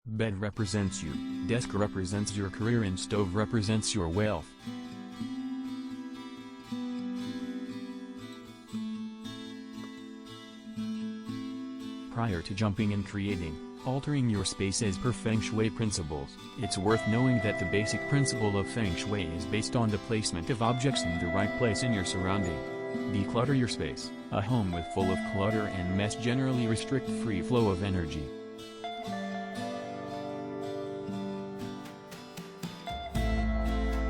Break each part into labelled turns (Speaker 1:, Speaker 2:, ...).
Speaker 1: Bed represents you, desk represents your career, and stove represents your wealth. Prior to jumping and creating, altering your space as per Feng Shui principles, it's worth knowing that the basic principle of Feng Shui is based on the placement of objects in the right place in your surrounding. Declutter your space. A home with full of clutter and mess generally restrict free flow of energy.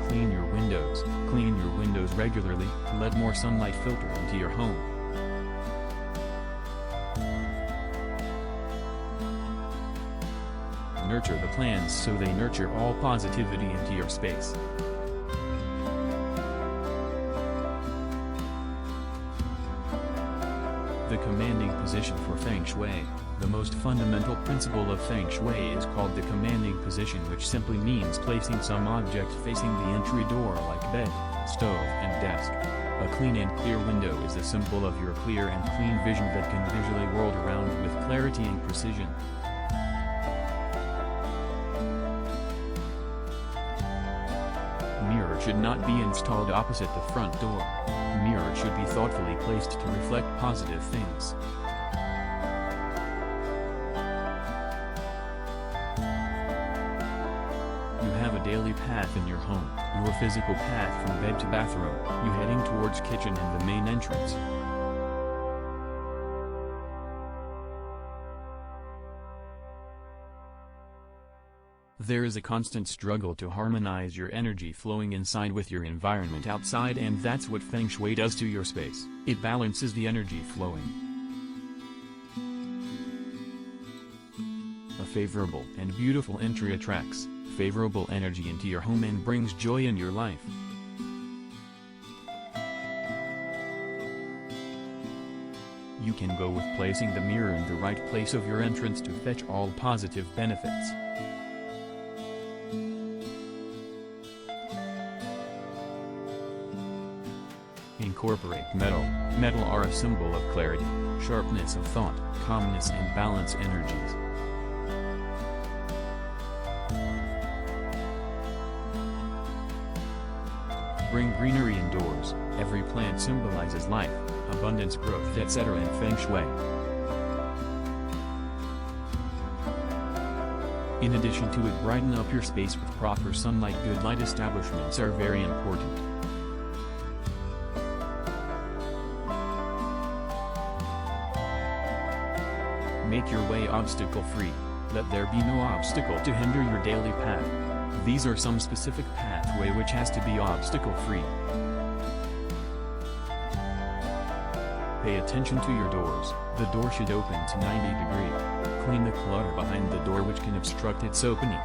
Speaker 1: Clean your windows. Clean your windows regularly, let more sunlight filter into your home. Nurture the plants so they nurture all positivity into your space. The commanding position for Feng Shui. The most fundamental principle of Feng Shui is called the commanding position, which simply means placing some object facing the entry door like bed, stove, and desk. A clean and clear window is a symbol of your clear and clean vision that can visually world around with clarity and precision. Mirror should not be installed opposite the front door. Mirror should be thoughtfully placed to reflect positive things. You have a daily path in your home, your physical path from bed to bathroom, you heading towards kitchen and the main entrance. There is a constant struggle to harmonize your energy flowing inside with your environment outside, and that's what Feng Shui does to your space. It balances the energy flowing. A favorable and beautiful entry attracts favorable energy into your home and brings joy in your life. You can go with placing the mirror in the right place of your entrance to fetch all positive benefits. Incorporate metal. Metal are a symbol of clarity, sharpness of thought, calmness and balance energies. Bring greenery indoors. Every plant symbolizes life, abundance, growth, etc. in Feng Shui. In addition to it, brighten up your space with proper sunlight. Good light establishments are very important. Make your way obstacle-free. Let there be no obstacle to hinder your daily path. These are some specific pathway which has to be obstacle-free. Pay attention to your doors. The door should open to 90 degrees. Clean the clutter behind the door which can obstruct its opening.